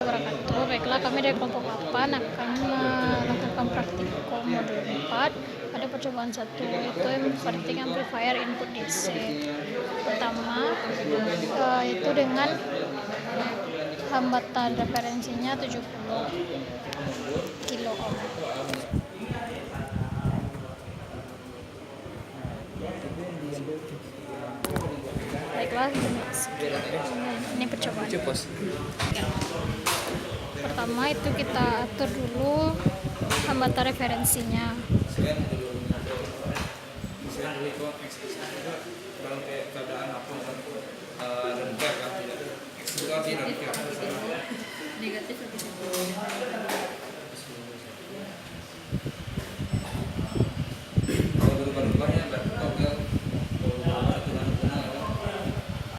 Wabarakatuh. Baiklah, kami dari kelompok 8 akan melakukan praktikum modul 4 pada percobaan 1, yaitu inverting amplifier input DC. Pertama, itu dengan hambatan referensinya 70 kilo ohm. Baiklah, ini percobaan. Pertama itu kita atur dulu hambatan referensinya.